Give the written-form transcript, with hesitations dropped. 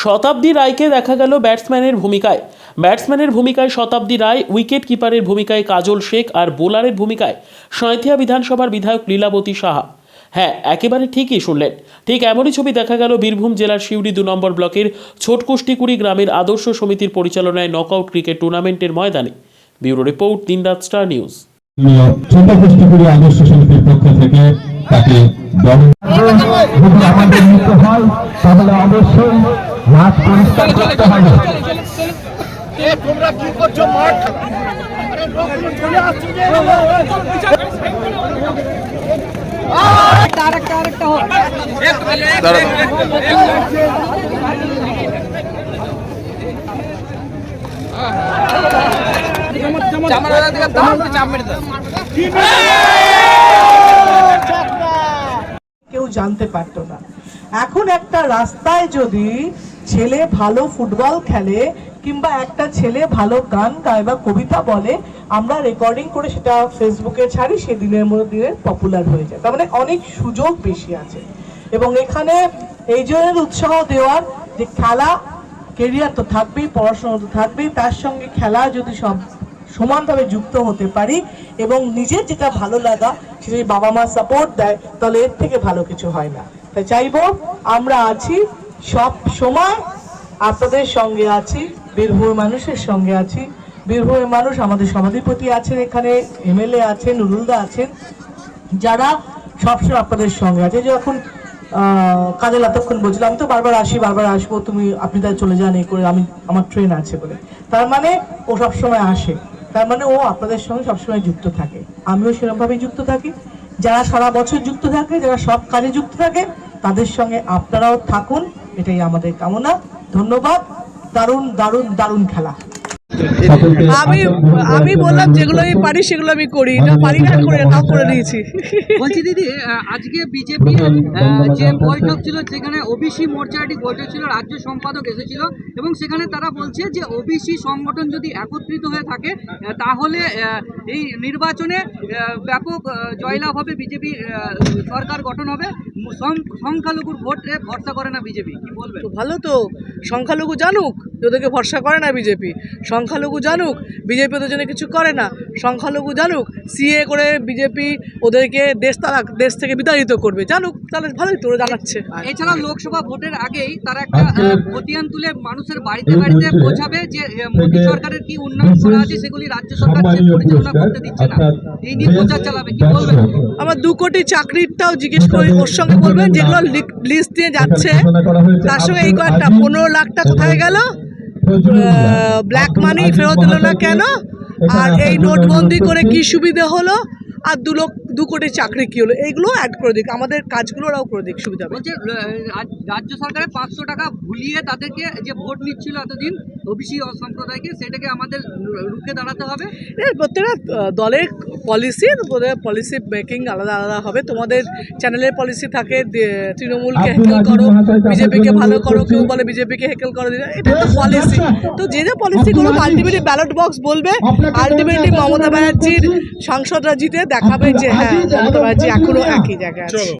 শতাব্দী রায়কে দেখা গেল ব্যাটসম্যানের ভূমিকায় শতাব্দী রায়, উইকেট কিপারের ভূমিকায় কাজল শেখ আর বোলারের ভূমিকায় সাঁইথিয়া বিধানসভার বিধায়ক লীলাবতী সাহা। হ্যাঁ, একেবারে ঠিকই শুনলেন। ঠিক এমনই ছবি দেখা গেল বীরভূম জেলার সিউড়ি ২ নম্বর ব্লকের ছোটকুষ্টিকুড়ি গ্রামের আদর্শ সমিতির পরিচালনায় নকআউট ক্রিকেট টুর্নামেন্টের ময়দানে। ব্যুরো রিপোর্ট, দিনরাত স্টার নিউজ। ছোটকুষ্টিকুড়ি আদর্শ সমিতির পক্ষ থেকে তাকে যদি আমাদের নিতে হয় তাহলে অবশ্যই মাঠ পরিষ্কার করতে হবে। তোমরা কি করছো? মাঠ চলে আসছে যে আরেকটা হোক কেউ জানতে পারতো না। এখন একটা রাস্তায় যদি ছেলে ভালো ফুটবল খেলে কিংবা একটা ছেলে ভালো গান গায় বা কবিতা বলে, আমরা রেকর্ডিং করে সেটা ফেসবুকে ছাড়ি, সেদিনের মধ্যে পপুলার হয়ে যায়। তার মানে অনেক সুযোগ বেশি আছে। এবং এখানে এই জন্য উৎসাহ দেওয়ার যে খেলা কেরিয়ার তো থাকবেই, পড়াশোনা তো থাকবেই, তার সঙ্গে খেলা যদি সব সমানভাবে যুক্ত হতে পারি এবং নিজের যেটা ভালো লাগা সেটা বাবা মা সাপোর্ট দেয়, তাহলে এর থেকে ভালো কিছু হয় না। তাই চাইবো আমরা আছি, সব সময় আপনাদের সঙ্গে আছি, বীরভূমের মানুষের সঙ্গে আছি। বীরভূমের মানুষ আমাদের সভাধিপতি আছেন, এখানে এমএলএ আছেন, নুরুলদা আছেন, যারা সবসময় আপনাদের সঙ্গে আছে। যখন কাজে এতক্ষণ বলছিলাম, আমি তো বারবার আসবো, আপনি তাই চলে যান এই করে, আমার ট্রেন আছে বলে। তার মানে ও সবসময় আসে, তার মানে ও আপনাদের সঙ্গে সবসময় যুক্ত থাকে। আমিও সেরকমভাবেই যুক্ত থাকি। যারা সারা বছর যুক্ত থাকে, যারা সব কাজে যুক্ত থাকে, তাদের সঙ্গে আপনারাও থাকুন, এটাই আমাদের কামনা। ধন্যবাদ। দারুণ দারুণ দারুণ খেলা। আমি বললাম যেগুলো আমি পারি সেগুলো আমি করি, এটা পারি না করে তাও করে দিয়েছি। বলছি দিদি, আজকে বিজেপি যে বৈঠক ছিল সেখানে ওবিসি মোর্চাটি বৈঠক ছিল, রাজ্য সম্পাদক এসেছিল এবং সেখানে তারা বলছে যে ওবিসি সংগঠন যদি একত্রিত হয়ে থাকে তাহলে এই নির্বাচনে ব্যাপক জয়লাভ হবে, বিজেপি সরকার গঠন হবে। সংখ্যালঘুর ভোটে ভরসা করে না বিজেপি, কি বলবে? ভালো তো, সংখ্যালঘু জানুক ওদেরকে ভরসা করে না বিজেপি, সংখ্যালঘু জানুক বিজেপি ওদের জন্য কিছু করে না, সংখ্যালঘু জানুক সিএ করে বিজেপি ওদেরকে দেশ থেকে বিতাড়িত করবে, জানুক, তাহলে ভালোই তো জানাচ্ছে। এছাড়া লোকসভা ভোটের আগেই তারা একটা খতিয়ান তুলে মানুষের বাড়িতে বাড়িতে বোঝাবে যে মোদী সরকারের কি উন্নয়ন করা আছে সেগুলি রাজ্য সরকার পরিচালনা করতে দিচ্ছে না, এই নিয়ে প্রচার চালাবে, কি বলবেন? আমার 2 কোটি চাকরিটাও জিজ্ঞেস করি, ওর সঙ্গে বলবেন যেগুলো লিস্ট দিয়ে যাচ্ছে তার সঙ্গে এই কয়েকটা 15 লাখটা কোথায় গেল, ব্ল্যাক মানি ফেরত দিল না কেন, আর এই নোটবন্দি করে কি সুবিধা হলো, আর 2 কোটি চাকরি কি হলো, এইগুলো অ্যাড করে দিক, আমাদের কাজগুলো ওরাও করে দিক, সুবিধা হবে। বলছে রাজ্য সরকারের 500 টাকা ভুলিয়ে তাদেরকে যে ভোট নিচ্ছিল এতদিন ওবিসি সম্প্রদায়কে, সেটাকে আমাদের রুখে দাঁড়াতে হবে। প্রত্যেকটা দলের পলিসি মেকিং আলাদা আলাদা হবে। তোমাদের চ্যানেলের পলিসি থাকে তৃণমূলকে হেকেল করো, বিজেপিকে ভালো করো, কেউ বলে বিজেপিকে হেকেল করো, এটা তো পলিসি। তো যে পলিসিগুলো আলটিমেটলি ব্যালট বক্স বলবে, আলটিমেটলি মমতা ব্যানার্জির সাংসদরা জিতে দেখাবে যে হ্যাঁ মমতা ব্যানার্জি এখনো একই জায়গায় আছে।